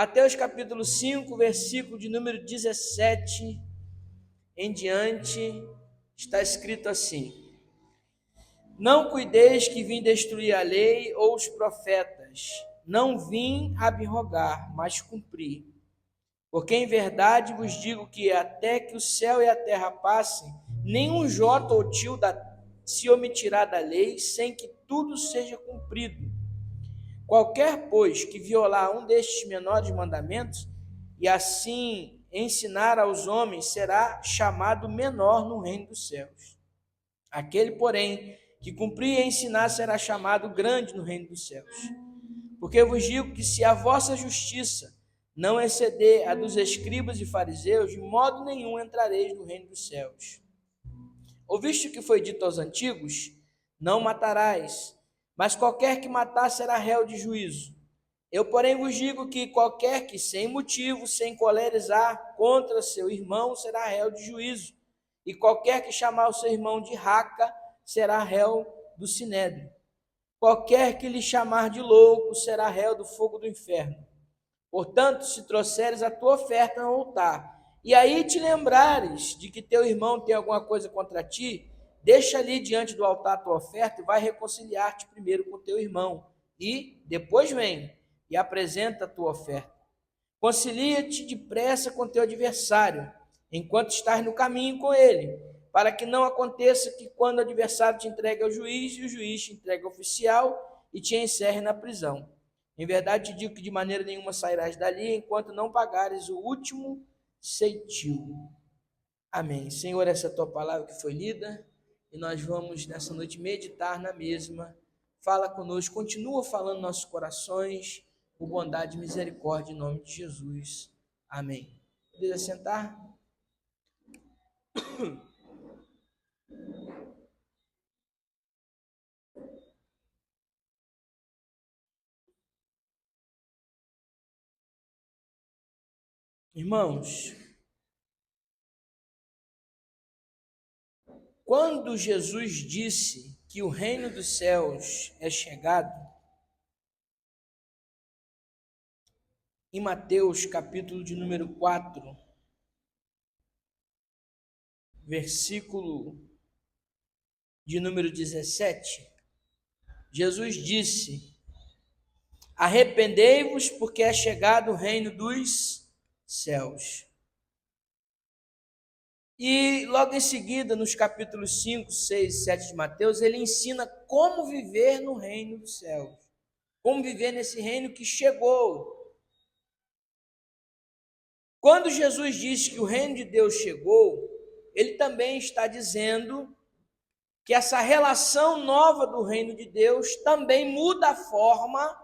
Mateus capítulo 5, versículo de número 17 em diante, está escrito assim: Não cuideis que vim destruir a lei ou os profetas, não vim abrogar, mas cumprir. Porque em verdade vos digo que até que o céu e a terra passem, nenhum jota ou tilde se omitirá da lei, sem que tudo seja cumprido. Qualquer, pois, que violar um destes menores mandamentos, e assim ensinar aos homens, será chamado menor no reino dos céus. Aquele, porém, que cumprir e ensinar, será chamado grande no reino dos céus. Porque eu vos digo que se a vossa justiça não exceder a dos escribas e fariseus, de modo nenhum entrareis no reino dos céus. Ouviste o que foi dito aos antigos? Não matarás, mas qualquer que matar será réu de juízo. Eu, porém, vos digo que qualquer que sem motivo, sem colerizar contra seu irmão, será réu de juízo. E qualquer que chamar o seu irmão de raca, será réu do sinédrio. Qualquer que lhe chamar de louco, será réu do fogo do inferno. Portanto, se trouxeres a tua oferta no altar, e aí te lembrares de que teu irmão tem alguma coisa contra ti, deixa ali diante do altar a tua oferta e vai reconciliar-te primeiro com teu irmão. E depois vem e apresenta a tua oferta. Concilia-te depressa com teu adversário, enquanto estás no caminho com ele, para que não aconteça que quando o adversário te entregue ao juiz, e o juiz te entregue ao oficial e te encerre na prisão. Em verdade te digo que de maneira nenhuma sairás dali, enquanto não pagares o último ceitil. Amém. Senhor, essa é a tua palavra que foi lida, e nós vamos nessa noite meditar na mesma. Fala conosco, continua falando nossos corações, por bondade e misericórdia, em nome de Jesus. Amém. Pode sentar? Irmãos, quando Jesus disse que o reino dos céus é chegado, em Mateus capítulo de número 4, versículo de número 17, Jesus disse: arrependei-vos, porque é chegado o reino dos céus. E logo em seguida, nos capítulos 5, 6 e 7 de Mateus, ele ensina como viver no reino dos céus, como viver nesse reino que chegou. Quando Jesus diz que o reino de Deus chegou, ele também está dizendo que essa relação nova do reino de Deus também muda a forma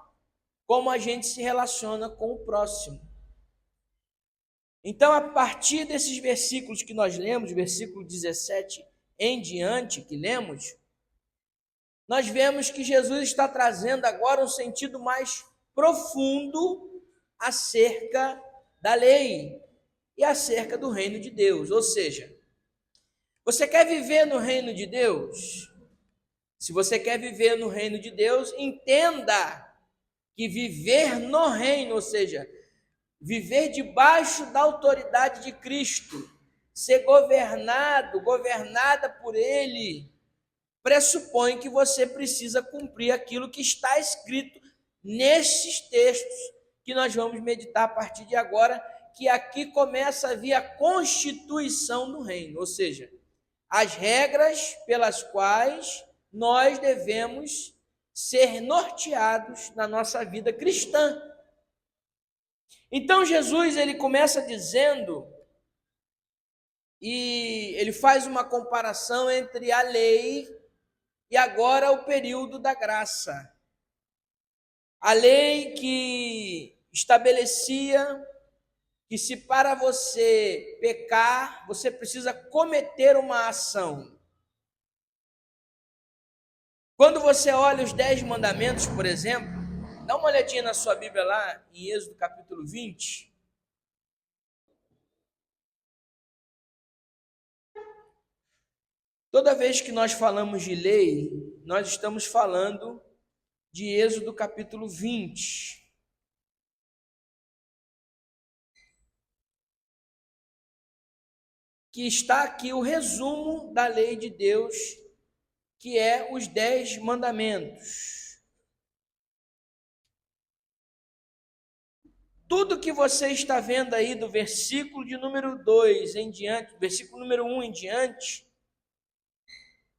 como a gente se relaciona com o próximo. Então, a partir desses versículos que nós lemos, versículo 17 em diante que lemos, nós vemos que Jesus está trazendo agora um sentido mais profundo acerca da lei e acerca do reino de Deus. Ou seja, você quer viver no reino de Deus? Se você quer viver no reino de Deus, entenda que viver no reino, ou seja, viver debaixo da autoridade de Cristo, ser governada por Ele, pressupõe que você precisa cumprir aquilo que está escrito nesses textos que nós vamos meditar a partir de agora, que aqui começa a vir a constituição do reino, ou seja, as regras pelas quais nós devemos ser norteados na nossa vida cristã. Então Jesus, ele começa dizendo, e ele faz uma comparação entre a lei e agora o período da graça. A lei que estabelecia que se para você pecar, você precisa cometer uma ação. Quando você olha os 10 mandamentos, por exemplo, dá uma olhadinha na sua Bíblia lá, em Êxodo capítulo 20. Toda vez que nós falamos de lei, nós estamos falando de Êxodo capítulo 20. que está aqui o resumo da lei de Deus, que é os 10 mandamentos. Tudo que você está vendo aí do versículo de número 2 em diante, versículo número 1 em diante,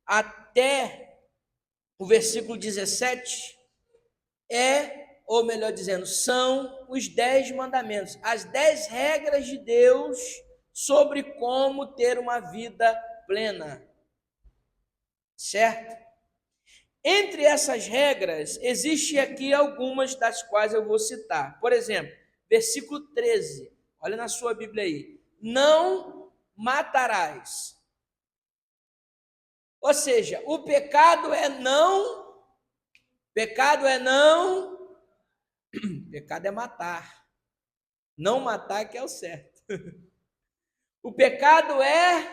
até o versículo 17, ou melhor dizendo, são os 10 mandamentos, as 10 regras de Deus sobre como ter uma vida plena, certo? Entre essas regras, existe aqui algumas das quais eu vou citar. Por exemplo, versículo 13, olha na sua Bíblia aí, não matarás. Ou seja, o pecado é não, pecado é matar. Não matar que é o certo. O pecado é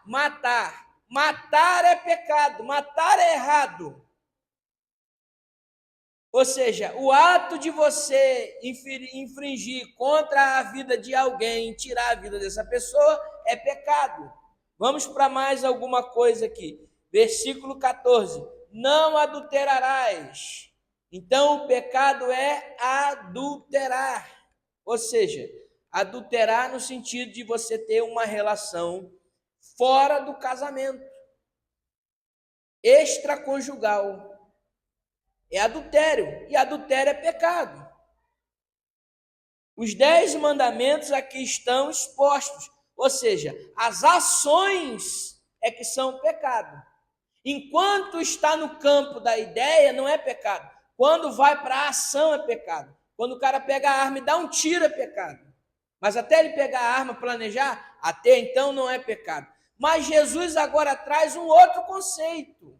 matar. Matar é pecado, matar é errado. Ou seja, o ato de você infringir contra a vida de alguém, tirar a vida dessa pessoa, é pecado. Vamos para mais alguma coisa aqui. Versículo 14. Não adulterarás. Então, o pecado é adulterar. Ou seja, adulterar no sentido de você ter uma relação fora do casamento, extraconjugal. É adultério, e adultério é pecado. Os 10 mandamentos aqui estão expostos, ou seja, as ações é que são pecado. Enquanto está no campo da ideia, não é pecado. Quando vai para a ação, é pecado. Quando o cara pega a arma e dá um tiro, é pecado. Mas até ele pegar a arma, planejar, até então não é pecado. Mas Jesus agora traz um outro conceito.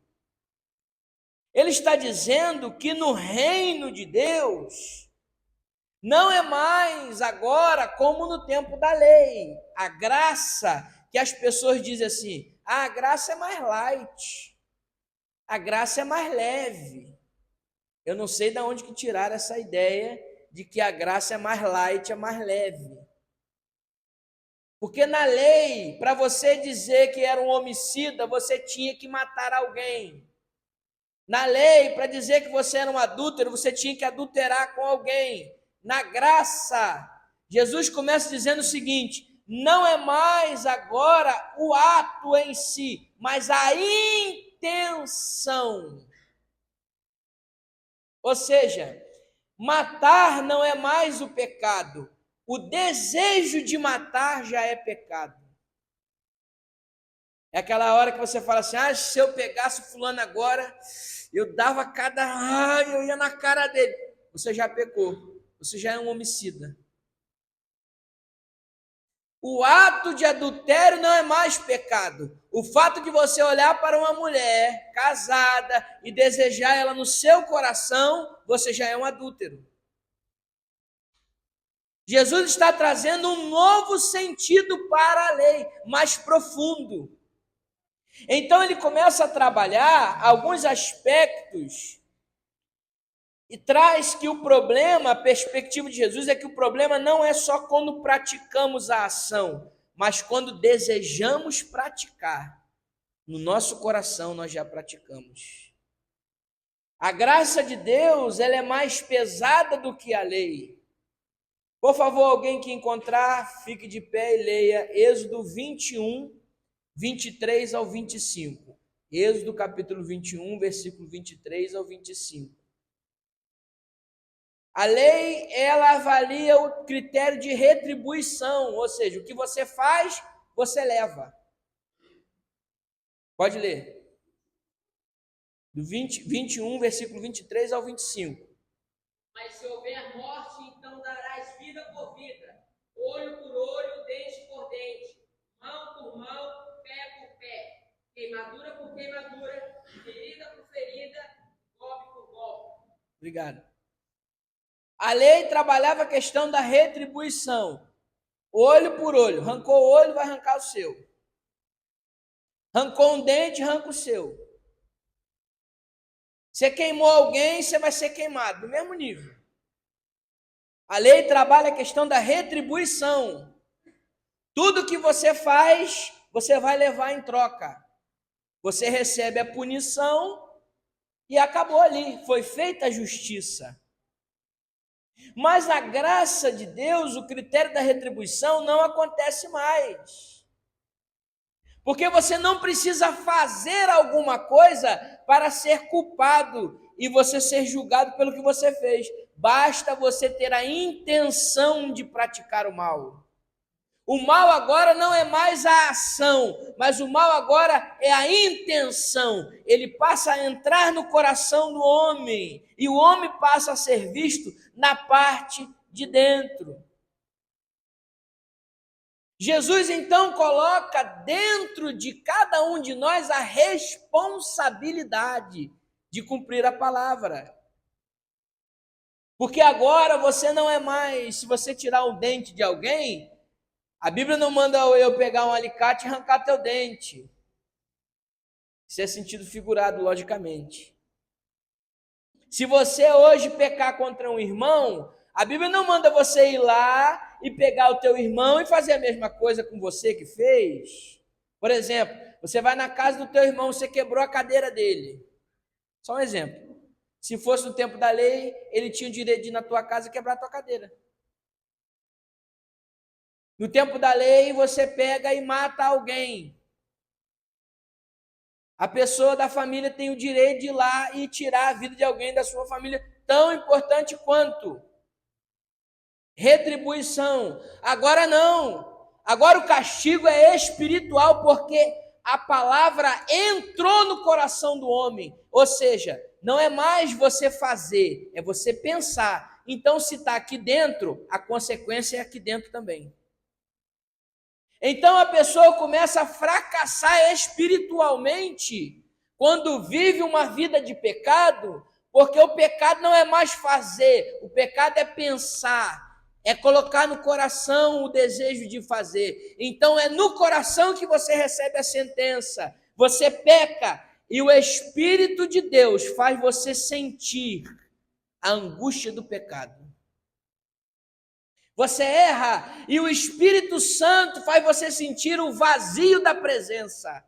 Ele está dizendo que no reino de Deus não é mais agora como no tempo da lei. A graça, que as pessoas dizem assim, a graça é mais light, a graça é mais leve. Eu não sei de onde que tiraram essa ideia de que a graça é mais light, é mais leve. Porque na lei, para você dizer que era um homicida, você tinha que matar alguém. Na lei, para dizer que você era um adúltero, você tinha que adulterar com alguém. Na graça, Jesus começa dizendo o seguinte: não é mais agora o ato em si, mas a intenção. Ou seja, matar não é mais o pecado, o desejo de matar já é pecado. É aquela hora que você fala assim, se eu pegasse o fulano agora, eu dava cada... eu ia na cara dele. Você já pecou, você já é um homicida. O ato de adultério não é mais pecado. O fato de você olhar para uma mulher casada e desejar ela no seu coração, você já é um adúltero. Jesus está trazendo um novo sentido para a lei, mais profundo. Então ele começa a trabalhar alguns aspectos e traz que o problema, a perspectiva de Jesus é que o problema não é só quando praticamos a ação, mas quando desejamos praticar. No nosso coração nós já praticamos. A graça de Deus, ela é mais pesada do que a lei. Por favor, alguém que encontrar, fique de pé e leia Êxodo 21, 23 ao 25. Êxodo capítulo 21, versículo 23 ao 25. A lei, ela avalia o critério de retribuição, ou seja, o que você faz, você leva. Pode ler. Do 21, versículo 23 ao 25. Mas se houver morte, então darás vida por vida, olho por olho, dente por dente, mão por mão, pé por pé, queimadura por queimadura, ferida por ferida, golpe por golpe. Obrigado. A lei trabalhava a questão da retribuição. Olho por olho. Arrancou o olho, vai arrancar o seu. Arrancou um dente, arranca o seu. Você queimou alguém, você vai ser queimado, do mesmo nível. A lei trabalha a questão da retribuição. Tudo que você faz, você vai levar em troca. Você recebe a punição e acabou ali, foi feita a justiça. Mas na graça de Deus, o critério da retribuição não acontece mais. Porque você não precisa fazer alguma coisa para ser culpado e você ser julgado pelo que você fez. Basta você ter a intenção de praticar o mal. O mal agora não é mais a ação, mas o mal agora é a intenção. Ele passa a entrar no coração do homem e o homem passa a ser visto na parte de dentro. Jesus então coloca dentro de cada um de nós a responsabilidade de cumprir a palavra. Porque agora você não é mais, se você tirar um dente de alguém, a Bíblia não manda eu pegar um alicate e arrancar teu dente. Isso é sentido figurado, logicamente. Se você hoje pecar contra um irmão, a Bíblia não manda você ir lá e pegar o teu irmão e fazer a mesma coisa com você que fez. Por exemplo, você vai na casa do teu irmão, você quebrou a cadeira dele. Só um exemplo. Se fosse no tempo da lei, ele tinha o direito de ir na tua casa e quebrar a tua cadeira. No tempo da lei, você pega e mata alguém. A pessoa da família tem o direito de ir lá e tirar a vida de alguém da sua família, tão importante quanto retribuição. Agora não. Agora o castigo é espiritual, porque a palavra entrou no coração do homem. Ou seja, não é mais você fazer, é você pensar. Então, se está aqui dentro, a consequência é aqui dentro também. Então a pessoa começa a fracassar espiritualmente quando vive uma vida de pecado, porque o pecado não é mais fazer, o pecado é pensar, é colocar no coração o desejo de fazer. Então é no coração que você recebe a sentença. Você peca e o Espírito de Deus faz você sentir a angústia do pecado. Você erra e o Espírito Santo faz você sentir o vazio da presença.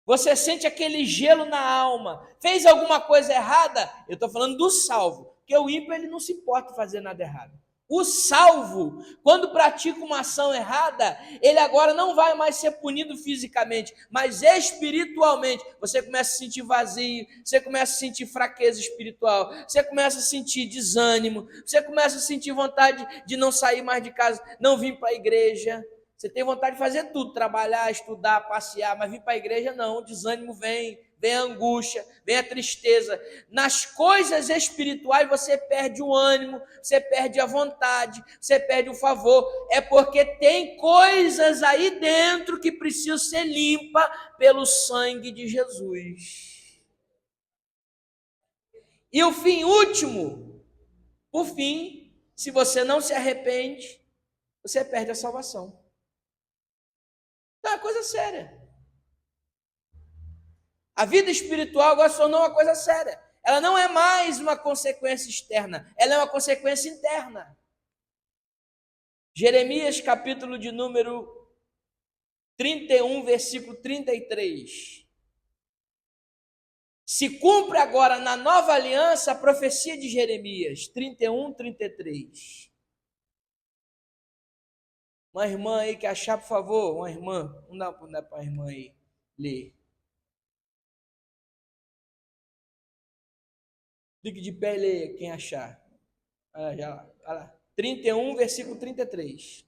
Você sente aquele gelo na alma. Fez alguma coisa errada? Eu estou falando do salvo, porque o ímpio ele não se importa em fazer nada errado. O salvo, quando pratica uma ação errada, ele agora não vai mais ser punido fisicamente, mas espiritualmente. Você começa a sentir vazio, você começa a sentir fraqueza espiritual, você começa a sentir desânimo, você começa a sentir vontade de não sair mais de casa, não vir para a igreja. Você tem vontade de fazer tudo, trabalhar, estudar, passear, mas vir para a igreja não, o desânimo vem a angústia, vem a tristeza. Nas coisas espirituais você perde o ânimo, você perde a vontade, você perde o favor. É porque tem coisas aí dentro que precisam ser limpas pelo sangue de Jesus. E o fim último, por fim, se você não se arrepende, você perde a salvação. Então é uma coisa séria. A vida espiritual agora se tornou uma coisa séria. Ela não é mais uma consequência externa, ela é uma consequência interna. Jeremias, capítulo de número 31, versículo 33. Se cumpre agora na nova aliança a profecia de Jeremias, 31, 33. Uma irmã aí que achar, por favor, uma irmã, não dá para a irmã aí ler. Fique de pé e leia, quem achar. Olha lá. 31, versículo 33.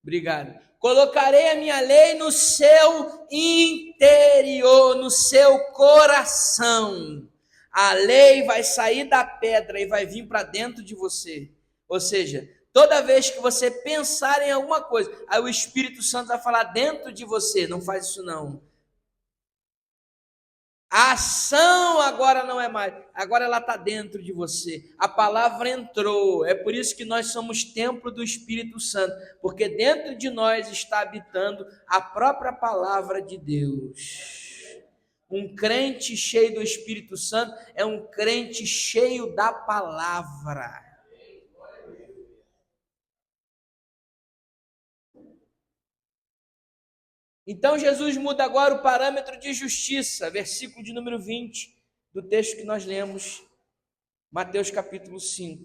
Obrigado. Colocarei a minha lei no seu interior, no seu coração. A lei vai sair da pedra e vai vir para dentro de você. Ou seja, toda vez que você pensar em alguma coisa, aí o Espírito Santo vai falar dentro de você, não faz isso não. A ação agora não é mais, agora ela está dentro de você. A palavra entrou. É por isso que nós somos templo do Espírito Santo, porque dentro de nós está habitando a própria palavra de Deus. Um crente cheio do Espírito Santo é um crente cheio da palavra. Então Jesus muda agora o parâmetro de justiça, versículo de número 20 do texto que nós lemos, Mateus capítulo 5.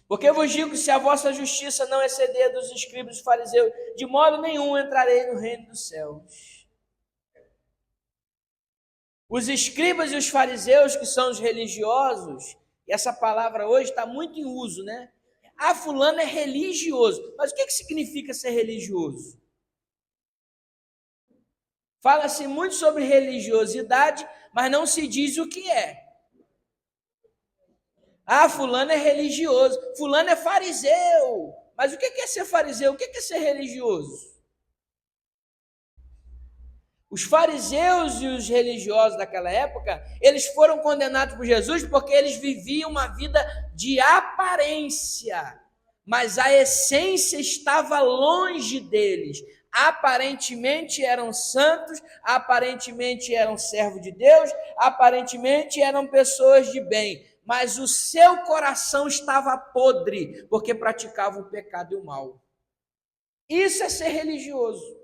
Porque eu vos digo que se a vossa justiça não exceder dos escribas e fariseus, de modo nenhum entrarei no reino dos céus. Os escribas e os fariseus, que são os religiosos, e essa palavra hoje está muito em uso, né? Ah, fulano é religioso. Mas o que significa ser religioso? Fala-se muito sobre religiosidade, mas não se diz o que é. Ah, fulano é religioso, fulano é fariseu. Mas o que é ser fariseu? O que é ser religioso? Os fariseus e os religiosos daquela época, eles foram condenados por Jesus porque eles viviam uma vida de aparência, mas a essência estava longe deles. Aparentemente eram santos, aparentemente eram servos de Deus, aparentemente eram pessoas de bem, mas o seu coração estava podre, porque praticavam o pecado e o mal. Isso é ser religioso.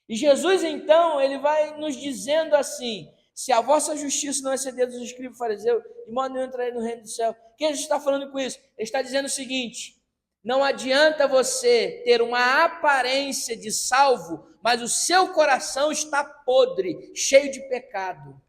E Jesus, então, ele vai nos dizendo assim: se a vossa justiça não exceder dos escribas e fariseus, de modo nenhum entrarei no reino do céu. O que Jesus está falando com isso? Ele está dizendo o seguinte: não adianta você ter uma aparência de salvo, mas o seu coração está podre, cheio de pecado.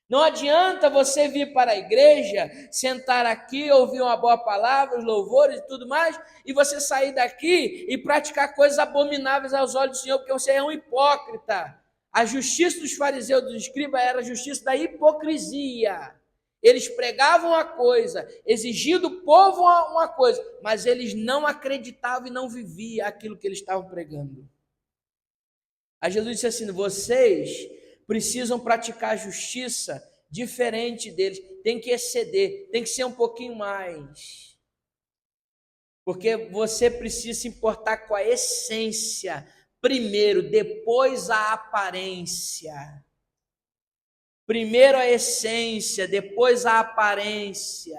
Não adianta você vir para a igreja, sentar aqui, ouvir uma boa palavra, os louvores e tudo mais, e você sair daqui e praticar coisas abomináveis aos olhos do Senhor, porque você é um hipócrita. A justiça dos fariseus e dos escribas era a justiça da hipocrisia. Eles pregavam uma coisa, exigiam do povo uma coisa, mas eles não acreditavam e não viviam aquilo que eles estavam pregando. Aí Jesus disse assim: vocês precisam praticar a justiça diferente deles, tem que exceder, tem que ser um pouquinho mais, porque você precisa se importar com a essência primeiro, depois a aparência. Primeiro a essência, depois a aparência.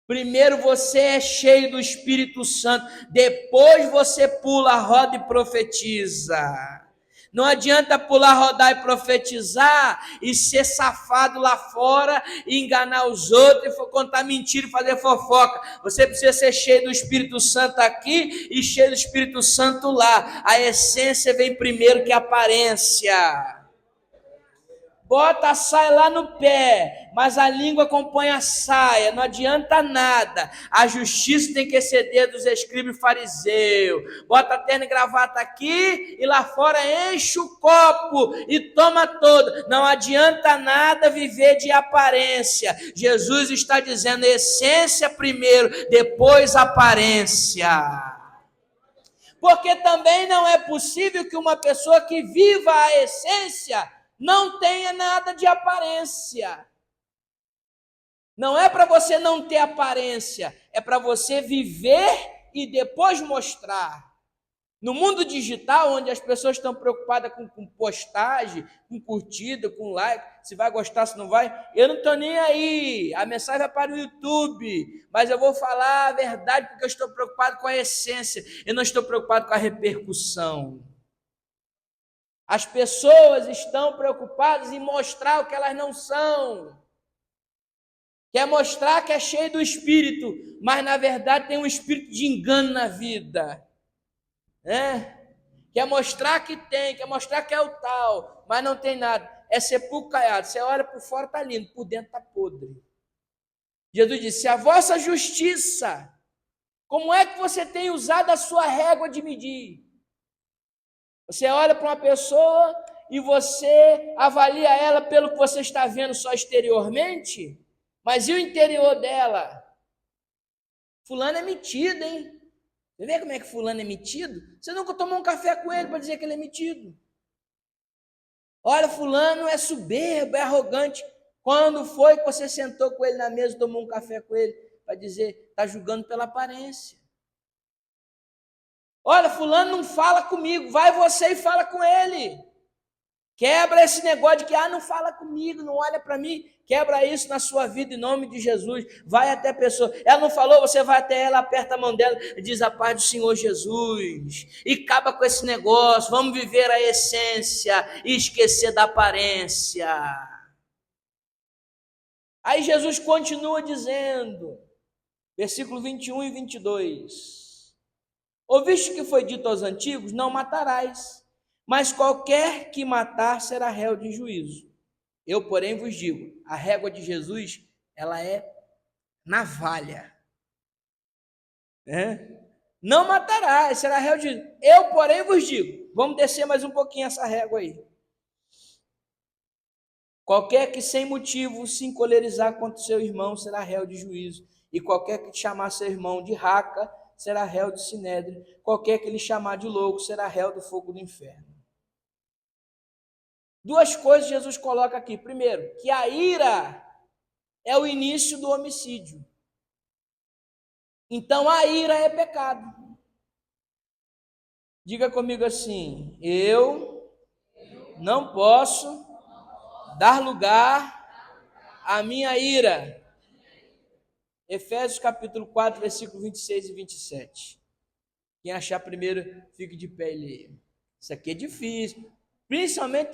Primeiro você é cheio do Espírito Santo, depois você pula a roda e profetiza. Não adianta pular, rodar e profetizar e ser safado lá fora e enganar os outros e contar mentira e fazer fofoca. Você precisa ser cheio do Espírito Santo aqui e cheio do Espírito Santo lá. A essência vem primeiro que a aparência. Bota a saia lá no pé, mas a língua acompanha a saia, não adianta nada. A justiça tem que exceder dos escribas e fariseus. Bota a terno e gravata aqui e lá fora enche o copo e toma todo. Não adianta nada viver de aparência. Jesus está dizendo essência primeiro, depois aparência. Porque também não é possível que uma pessoa que viva a essência não tenha nada de aparência. Não é para você não ter aparência, é para você viver e depois mostrar. No mundo digital, onde as pessoas estão preocupadas com postagem, com curtida, com like, se vai gostar, se não vai, eu não estou nem aí. A mensagem vai para o YouTube, mas eu vou falar a verdade porque eu estou preocupado com a essência, eu não estou preocupado com a repercussão. As pessoas estão preocupadas em mostrar o que elas não são. Quer mostrar que é cheio do Espírito, mas na verdade tem um espírito de engano na vida. Quer mostrar que tem, quer mostrar que é o tal, mas não tem nada. É sepulcro caiado. Você olha por fora, está lindo, por dentro está podre. Jesus disse: a vossa justiça, como é que você tem usado a sua régua de medir? Você olha para uma pessoa e você avalia ela pelo que você está vendo só exteriormente, mas e o interior dela? Fulano é metido, hein? Você vê como é que fulano é metido? Você nunca tomou um café com ele para dizer que ele é metido. Olha, fulano é soberbo, é arrogante. Quando foi que você sentou com ele na mesa, tomou um café com ele, para dizer, está julgando pela aparência. Olha, fulano não fala comigo, vai você e fala com ele. Quebra esse negócio de que, não fala comigo, não olha para mim. Quebra isso na sua vida em nome de Jesus. Vai até a pessoa. Ela não falou, você vai até ela, aperta a mão dela e diz a paz do Senhor Jesus. E acaba com esse negócio. Vamos viver a essência e esquecer da aparência. Aí Jesus continua dizendo, versículo 21 e 22. Ouviste que foi dito aos antigos, não matarás. Mas qualquer que matar será réu de juízo. Eu, porém, vos digo, a régua de Jesus, ela é navalha. Não matarás, será réu de juízo. Eu, porém, vos digo. Vamos descer mais um pouquinho essa régua aí. Qualquer que sem motivo se encolerizar contra o seu irmão será réu de juízo. E qualquer que chamar seu irmão de raca será réu de sinédrio. Qualquer que lhe chamar de louco será réu do fogo do inferno. Duas coisas Jesus coloca aqui. Primeiro, que a ira é o início do homicídio. Então, a ira é pecado. Diga comigo assim, eu não posso dar lugar à minha ira. Efésios capítulo 4, versículo 26 e 27. Quem achar primeiro, fique de pé e leia. Isso aqui é difícil. Principalmente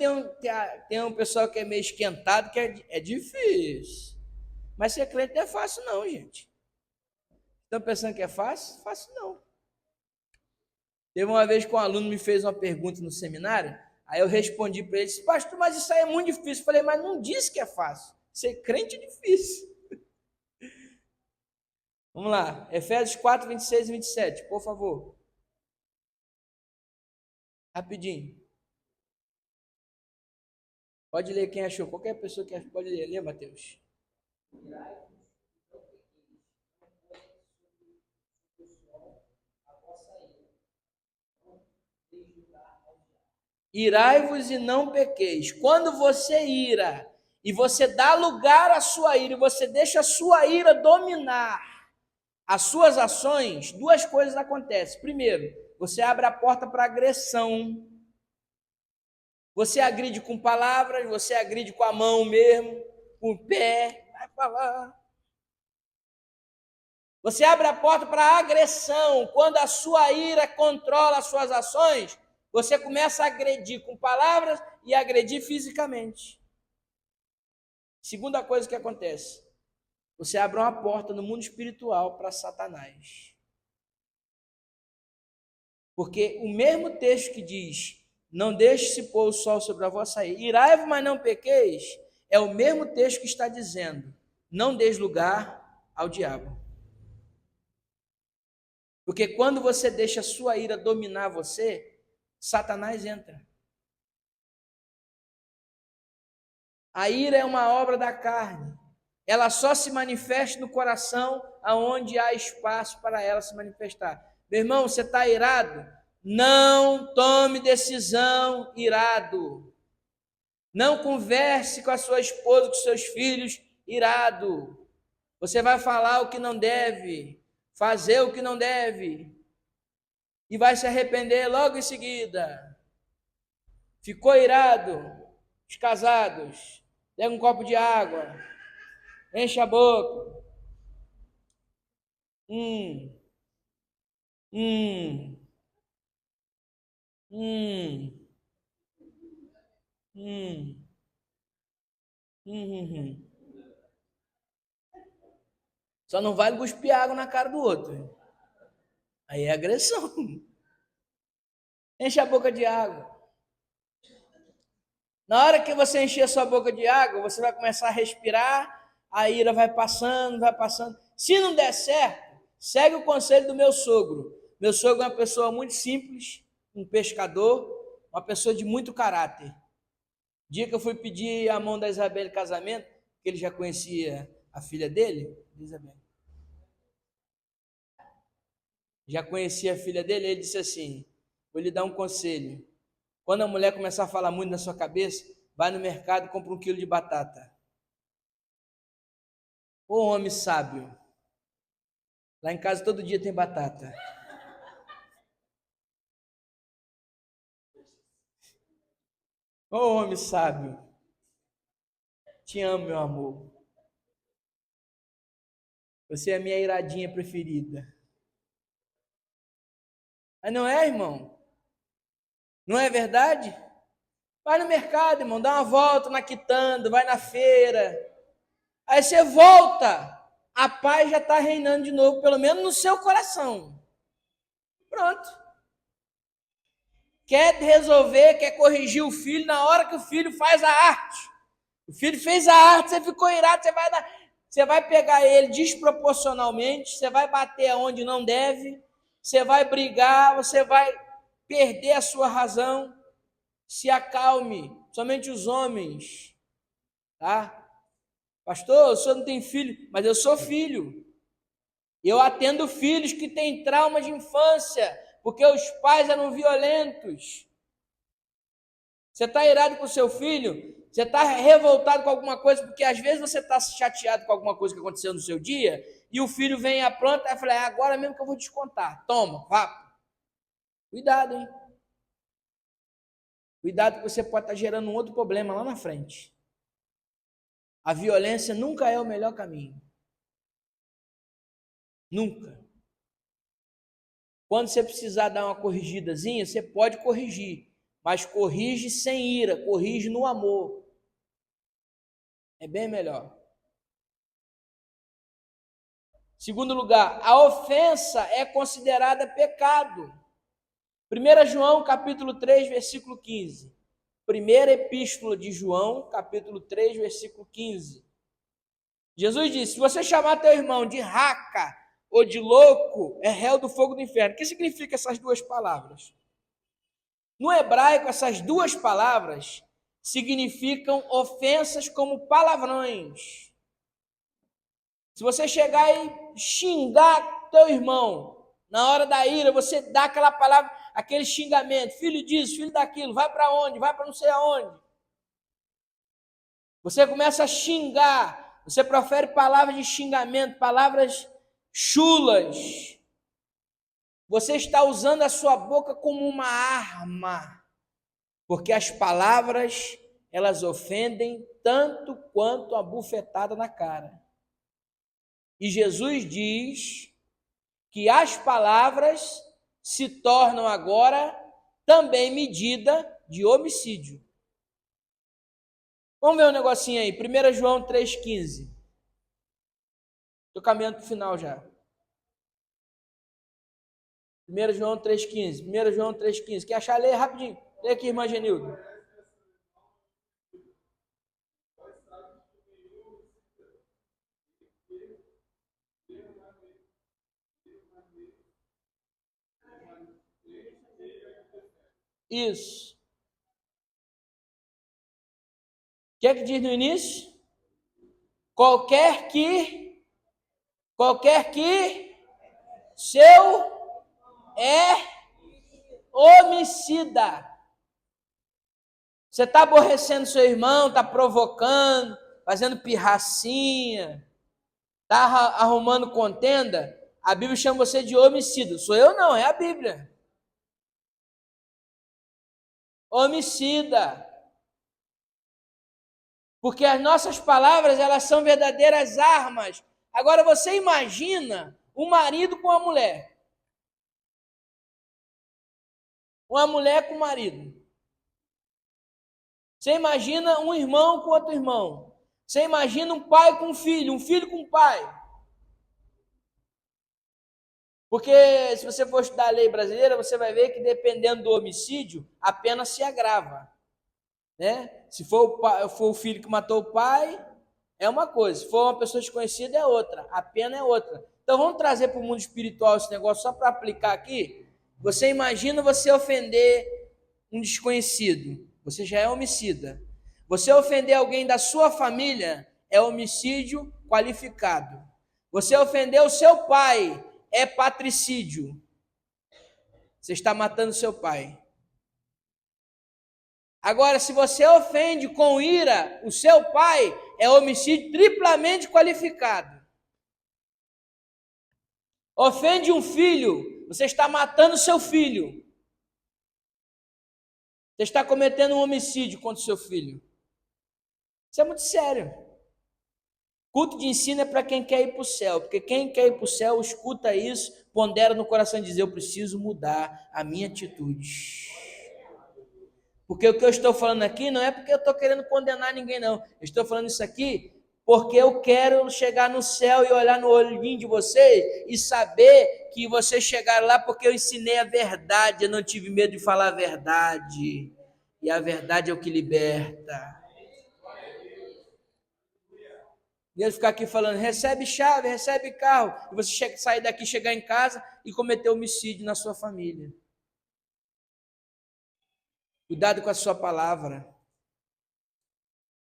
tem um pessoal que é meio esquentado, que é difícil. Mas ser crente não é fácil não, gente. Estão pensando que é fácil? Fácil não. Teve uma vez que um aluno me fez uma pergunta no seminário, aí eu respondi para ele, pastor, mas isso aí é muito difícil. Eu falei, mas não disse que é fácil. Ser crente é difícil. Vamos lá, Efésios 4, 26 e 27, por favor. Rapidinho. Pode ler quem achou, qualquer pessoa que achou, pode ler. Lê, Mateus. Irai-vos e não pequeis. Quando você ira e você dá lugar à sua ira e você deixa a sua ira dominar as suas ações, duas coisas acontecem. Primeiro, você abre a porta para agressão. Você agride com palavras, você agride com a mão mesmo, com o pé, vai falar. Você abre a porta para agressão. Quando a sua ira controla as suas ações, você começa a agredir com palavras e agredir fisicamente. Segunda coisa que acontece, você abre uma porta no mundo espiritual para Satanás. Porque o mesmo texto que diz, não deixe se pôr o sol sobre a vossa ira, irai-vos, mas não pequeis, é o mesmo texto que está dizendo, não deis lugar ao diabo. Porque quando você deixa a sua ira dominar você, Satanás entra. A ira é uma obra da carne. Ela só se manifesta no coração aonde há espaço para ela se manifestar. Meu irmão, você está irado? Não tome decisão irado. Não converse com a sua esposa, com seus filhos irado. Você vai falar o que não deve, fazer o que não deve. E vai se arrepender logo em seguida. Ficou irado? Os casados, pega um copo de água, enche a boca. Hum. Só não vale cuspir água na cara do outro. Aí é agressão. Enche a boca de água. Na hora que você encher a sua boca de água, você vai começar a respirar, a ira vai passando, vai passando. Se não der certo, segue o conselho do meu sogro. Meu sogro é uma pessoa muito simples, um pescador, uma pessoa de muito caráter. Dia que eu fui pedir a mão da Isabel em casamento, que ele já conhecia a filha dele, Isabel. Já conhecia a filha dele, ele disse assim, vou lhe dar um conselho. Quando a mulher começar a falar muito na sua cabeça, vai no mercado e compra 1 quilo de batata. Ô homem sábio, lá em casa todo dia tem batata. Ô homem sábio, te amo, meu amor. Você é a minha iradinha preferida. Mas não é, irmão? Não é verdade? Vai no mercado, irmão, dá uma volta na quitanda, vai na feira. Aí você volta, a paz já está reinando de novo, pelo menos no seu coração. Pronto. Quer resolver, quer corrigir o filho na hora que o filho faz a arte. O filho fez a arte, você ficou irado, você vai pegar ele desproporcionalmente, você vai bater aonde não deve, você vai brigar, você vai perder a sua razão. Se acalme, somente os homens, tá? Pastor, o senhor não tem filho, mas eu sou filho. Eu atendo filhos que têm trauma de infância, porque os pais eram violentos. Você está irado com o seu filho? Você está revoltado com alguma coisa, porque às vezes você está chateado com alguma coisa que aconteceu no seu dia, e o filho vem à planta e fala, agora mesmo que eu vou descontar. Toma, vá. Cuidado, hein? Cuidado que você pode estar gerando um outro problema lá na frente. A violência nunca é o melhor caminho. Nunca. Quando você precisar dar uma corrigidazinha, você pode corrigir, mas corrige sem ira, corrige no amor. É bem melhor. Segundo lugar, a ofensa é considerada pecado. 1 João, capítulo 3, versículo 15. Primeira epístola de João, capítulo 3, versículo 15. Jesus disse, se você chamar teu irmão de raca ou de louco, é réu do fogo do inferno. O que significa essas duas palavras? No hebraico, essas duas palavras significam ofensas como palavrões. Se você chegar e xingar teu irmão, na hora da ira, você dá aquela palavra, aquele xingamento, filho disso, filho daquilo, vai para onde, vai para não sei aonde. Você começa a xingar, você profere palavras de xingamento, palavras chulas. Você está usando a sua boca como uma arma, porque as palavras, elas ofendem tanto quanto a bufetada na cara. E Jesus diz que as palavras se tornam agora também medida de homicídio. Vamos ver um negocinho aí, 1 João 3,15. Estou caminhando para o final já. 1 João 3,15. 1 João 3,15. Quer achar? Lê rapidinho. Lê aqui, irmã Genildo. Isso. O que é que diz no início? Qualquer que seu é homicida. Você está aborrecendo seu irmão, está provocando, fazendo pirracinha, está arrumando contenda, a Bíblia chama você de homicida. Sou eu não, é a Bíblia. Homicida. Porque as nossas palavras, elas são verdadeiras armas. Agora você imagina um marido com uma mulher. Uma mulher com um marido. Você imagina um irmão com outro irmão. Você imagina um pai com um filho com um pai. Porque se você for estudar a lei brasileira, você vai ver que dependendo do homicídio, a pena se agrava. Né? Se for o filho que matou o pai, é uma coisa. Se for uma pessoa desconhecida, é outra. A pena é outra. Então vamos trazer para o mundo espiritual esse negócio só para aplicar aqui. Você imagina você ofender um desconhecido. Você já é homicida. Você ofender alguém da sua família é homicídio qualificado. Você ofender o seu pai é patricídio. Você está matando seu pai. Agora, se você ofende com ira o seu pai, é homicídio triplamente qualificado. Ofende um filho, você está matando seu filho. Você está cometendo um homicídio contra o seu filho. Isso é muito sério. Culto de ensino é para quem quer ir para o céu, porque quem quer ir para o céu escuta isso, pondera no coração e diz: eu preciso mudar a minha atitude. Porque o que eu estou falando aqui não é porque eu estou querendo condenar ninguém, não. Eu estou falando isso aqui porque eu quero chegar no céu e olhar no olhinho de vocês e saber que vocês chegaram lá porque eu ensinei a verdade, eu não tive medo de falar a verdade. E a verdade é o que liberta. E ele ficar aqui falando, recebe chave, recebe carro, e você sair daqui, chegar em casa e cometer homicídio na sua família. Cuidado com a sua palavra.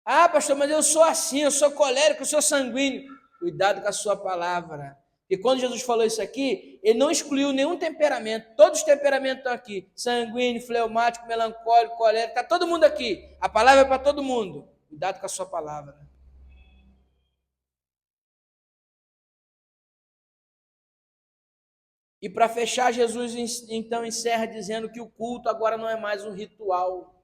Ah, pastor, mas eu sou assim, eu sou colérico, eu sou sanguíneo. Cuidado com a sua palavra. E quando Jesus falou isso aqui, ele não excluiu nenhum temperamento. Todos os temperamentos estão aqui. Sanguíneo, fleumático, melancólico, colérico, está todo mundo aqui. A palavra é para todo mundo. Cuidado com a sua palavra. E para fechar, Jesus então encerra dizendo que o culto agora não é mais um ritual.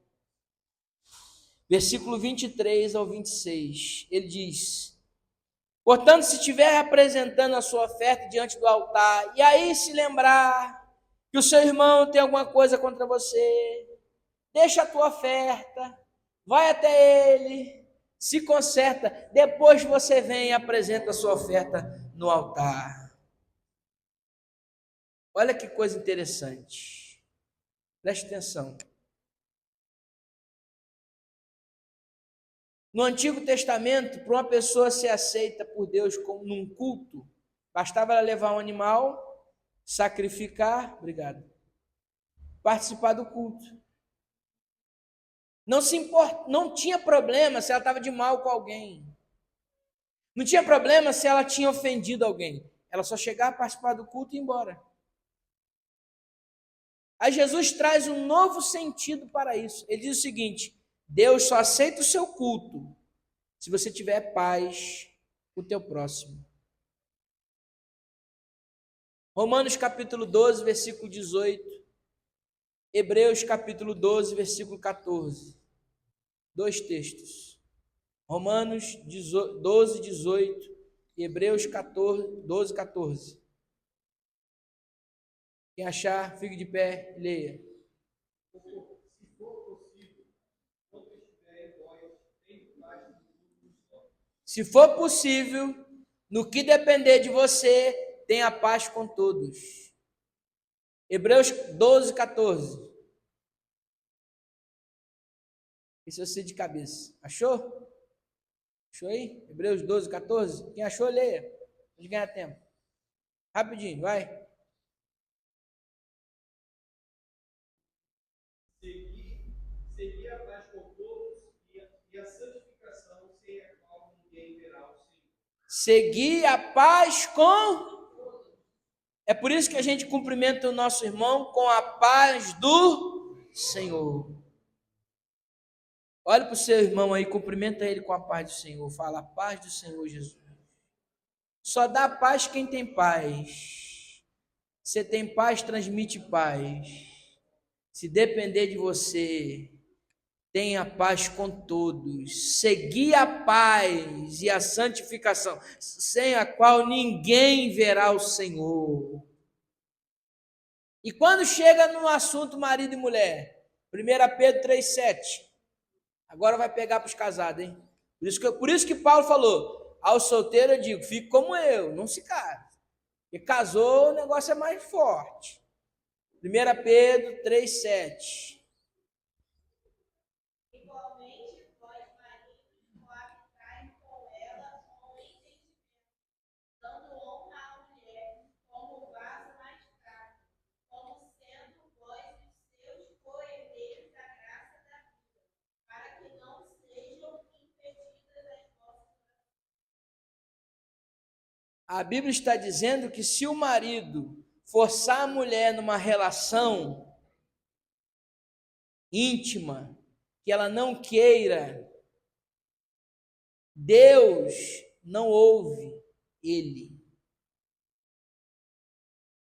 Versículo 23 ao 26, ele diz: portanto, se estiver apresentando a sua oferta diante do altar, e aí se lembrar que o seu irmão tem alguma coisa contra você, deixa a tua oferta, vai até ele, se conserta, depois você vem e apresenta a sua oferta no altar. Olha que coisa interessante. Preste atenção. No Antigo Testamento, para uma pessoa ser aceita por Deus como num culto, bastava ela levar um animal, sacrificar, participar do culto. Não tinha problema se ela estava de mal com alguém. Não tinha problema se ela tinha ofendido alguém. Ela só chegava, participar do culto e ir embora. Aí Jesus traz um novo sentido para isso. Ele diz o seguinte: Deus só aceita o seu culto se você tiver paz com o teu próximo. Romanos capítulo 12, versículo 18. Hebreus capítulo 12, versículo 14. Dois textos. Romanos 12, 18 e Hebreus 12, 14. Quem achar, fique de pé e leia. Se for possível, no que depender de você, tenha paz com todos. Hebreus 12, 14. Isso eu sei de cabeça. Achou? Achou aí? Hebreus 12, 14. Quem achou, leia. Pode ganhar tempo. Rapidinho, vai. Seguir a paz com todos e a santificação, sem a qual ninguém verá o Senhor. Seguir a paz com... É por isso que a gente cumprimenta o nosso irmão com a paz do Senhor. Olha para o seu irmão aí, cumprimenta ele com a paz do Senhor. Fala, a paz do Senhor Jesus. Só dá paz quem tem paz. Você tem paz, transmite paz. Se depender de você, tenha paz com todos. Seguir a paz e a santificação, sem a qual ninguém verá o Senhor. E quando chega no assunto marido e mulher, 1 Pedro 3,7, agora vai pegar para os casados, hein? Por isso que Paulo falou, ao solteiro eu digo, fique como eu, não se case. Porque casou, o negócio é mais forte. 1 Pedro 3,7. Igualmente, vós, maridos, coabitai com ela com entendimento, dando honra à mulher como vaso mais fraco, como sendo vós os seus co-herdeiros da graça da vida, para que não sejam impedidas as vossas. A Bíblia está dizendo que se o marido forçar a mulher numa relação íntima, que ela não queira, Deus não ouve ele.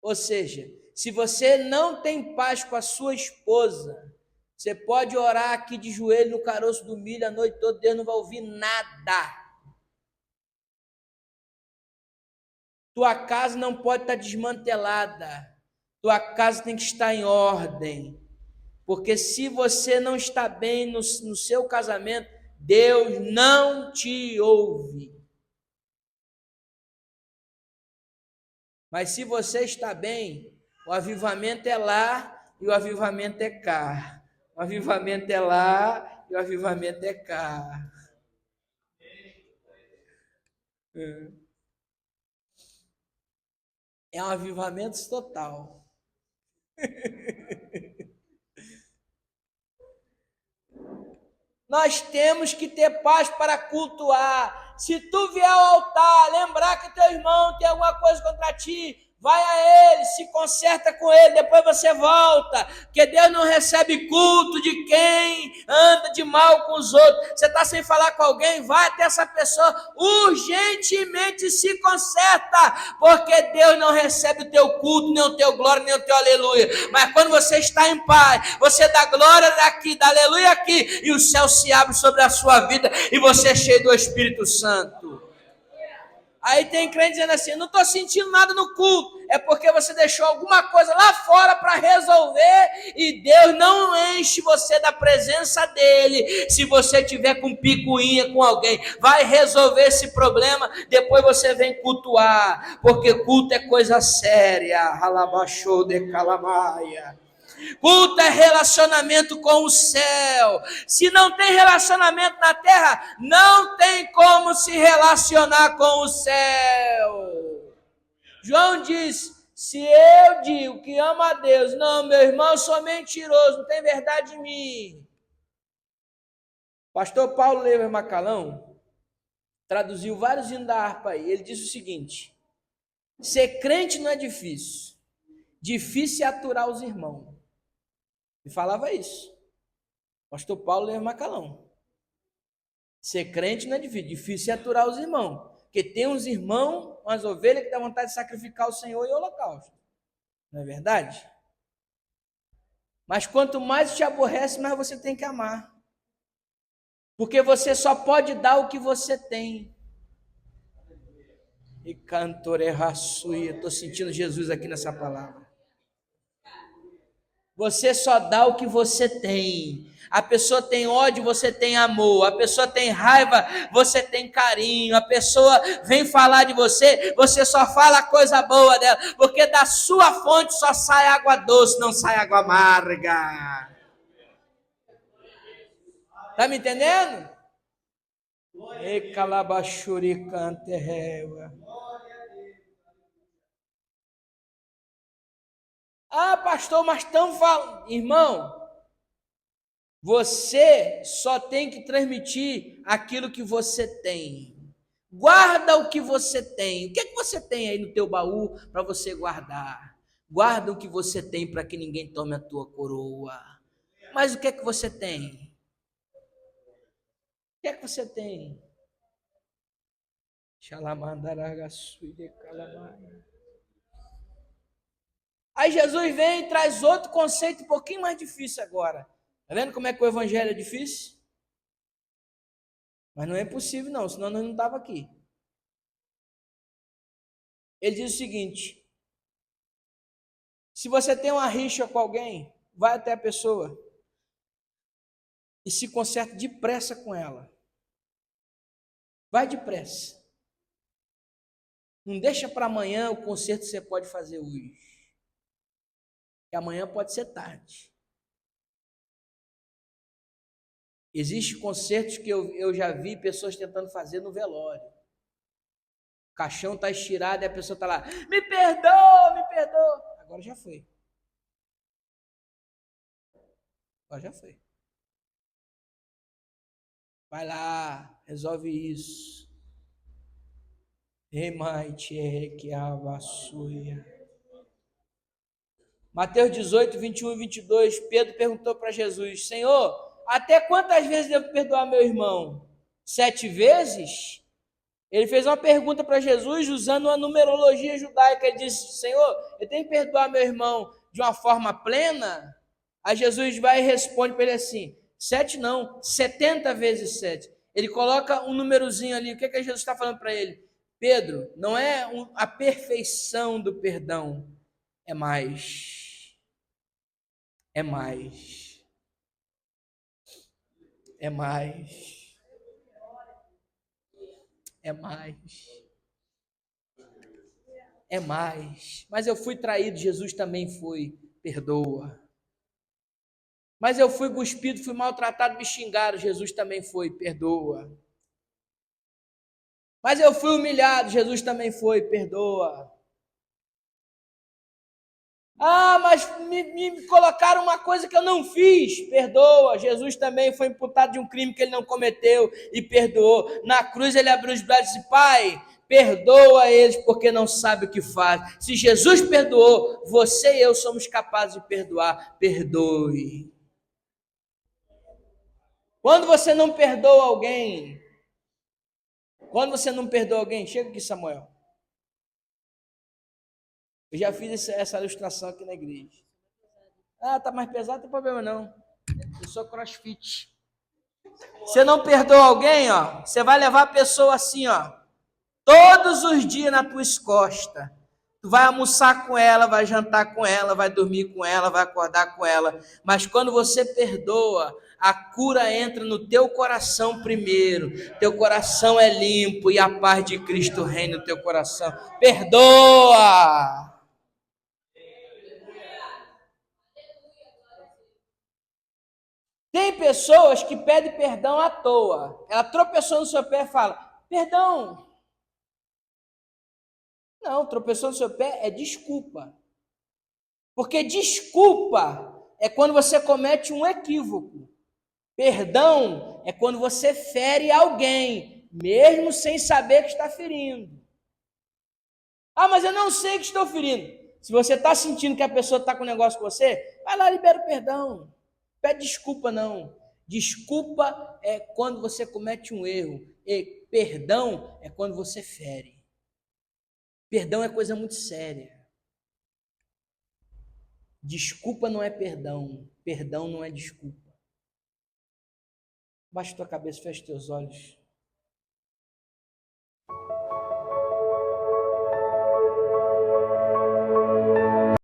Ou seja, se você não tem paz com a sua esposa, você pode orar aqui de joelho no caroço do milho a noite toda, Deus não vai ouvir nada. Tua casa não pode estar desmantelada. Tua casa tem que estar em ordem. Porque se você não está bem no seu casamento, Deus não te ouve. Mas se você está bem, o avivamento é lá e o avivamento é cá. O avivamento é lá e o avivamento é cá. É um avivamento total. Nós temos que ter paz para cultuar. Se tu vier ao altar, lembrar que teu irmão tem alguma coisa contra ti, vai a ele, se conserta com ele, depois você volta, porque Deus não recebe culto de quem anda de mal com os outros. Você está sem falar com alguém, vai até essa pessoa, urgentemente se conserta, porque Deus não recebe o teu culto, nem o teu glória, nem o teu aleluia. Mas quando você está em paz, você dá glória daqui, dá aleluia aqui, e o céu se abre sobre a sua vida, e você é cheio do Espírito Santo. Aí tem crente dizendo assim, não estou sentindo nada no culto, é porque você deixou alguma coisa lá fora para resolver, e Deus não enche você da presença dele, se você tiver com picuinha com alguém, vai resolver esse problema, depois você vem cultuar, porque culto é coisa séria, halabachou de calamaia. Culto é relacionamento com o céu. Se não tem relacionamento na terra, não tem como se relacionar com o céu. João diz, se eu digo que amo a Deus, não, meu irmão, eu sou mentiroso, não tem verdade em mim. Pastor Paulo Lever Macalão traduziu vários hinos da harpa aí. Ele disse o seguinte, ser crente não é difícil, difícil é aturar os irmãos. E falava isso. Pastor Paulo Lever Macalão. Ser crente não é difícil, difícil é aturar os irmãos. Porque tem uns irmãos, umas ovelhas que dá vontade de sacrificar o Senhor em holocausto. Não é verdade? Mas quanto mais te aborrece, mais você tem que amar. Porque você só pode dar o que você tem. E cantore raçuia, estou sentindo Jesus aqui nessa palavra. Você só dá o que você tem. A pessoa tem ódio, você tem amor. A pessoa tem raiva, você tem carinho. A pessoa vem falar de você, você só fala coisa boa dela. Porque da sua fonte só sai água doce, não sai água amarga. Tá me entendendo? E calabachuri canterreua. Ah, pastor, mas estão falando. Irmão, você só tem que transmitir aquilo que você tem. Guarda o que você tem. O que é que você tem aí no teu baú para você guardar? Guarda o que você tem para que ninguém tome a tua coroa. Mas o que é que você tem? O que é que você tem? Xalamandaragaçuide calamai. Aí Jesus vem e traz outro conceito um pouquinho mais difícil agora. Está vendo como é que o evangelho é difícil? Mas não é impossível não, senão nós não estávamos aqui. Ele diz o seguinte, se você tem uma rixa com alguém, vai até a pessoa e se conserta depressa com ela. Vai depressa. Não deixa para amanhã o conserto que você pode fazer hoje. Que amanhã pode ser tarde. Existem concertos que eu já vi pessoas tentando fazer no velório. O caixão está estirado e a pessoa está lá, me perdoa, me perdoa. Agora já foi. Agora já foi. Vai lá, resolve isso. Mateus 18, 21 e 22, Pedro perguntou para Jesus, Senhor, até quantas vezes devo perdoar meu irmão? 7 vezes? Ele fez uma pergunta para Jesus usando uma numerologia judaica. Ele disse: Senhor, eu tenho que perdoar meu irmão de uma forma plena? Aí Jesus vai e responde para ele assim: 7 não, 70 vezes 7. Ele coloca um númerozinho ali. O que Jesus está falando para ele? Pedro, não é a perfeição do perdão, é mais. É mais. É mais. É mais. É mais. Mas eu fui traído, Jesus também foi. Perdoa. Mas eu fui cuspido, fui maltratado, me xingaram, Jesus também foi. Perdoa. Mas eu fui humilhado, Jesus também foi. Perdoa. Ah, mas me colocaram uma coisa que eu não fiz. Perdoa. Jesus também foi imputado de um crime que ele não cometeu e perdoou. Na cruz ele abriu os braços e disse: Pai, perdoa eles porque não sabem o que fazem. Se Jesus perdoou, você e eu somos capazes de perdoar. Perdoe. Quando você não perdoa alguém, chega aqui, Samuel. Eu já fiz essa ilustração aqui na igreja. Ah, tá mais pesado, não tem problema não. Eu sou crossfit. Você não perdoa alguém, ó, você vai levar a pessoa assim, ó, todos os dias nas tuas costas. Tu vai almoçar com ela, vai jantar com ela, vai dormir com ela, vai acordar com ela. Mas quando você perdoa, a cura entra no teu coração primeiro. Teu coração é limpo e a paz de Cristo reina no teu coração. Perdoa! Tem pessoas que pedem perdão à toa. Ela tropeçou no seu pé e fala: perdão. Não, tropeçou no seu pé é desculpa. Porque desculpa é quando você comete um equívoco. Perdão é quando você fere alguém, mesmo sem saber que está ferindo. Ah, mas eu não sei que estou ferindo. Se você está sentindo que a pessoa está com um negócio com você, vai lá, libera o perdão. Pede desculpa, não. Desculpa é quando você comete um erro. E perdão é quando você fere. Perdão é coisa muito séria. Desculpa não é perdão. Perdão não é desculpa. Baixa tua cabeça, fecha teus olhos.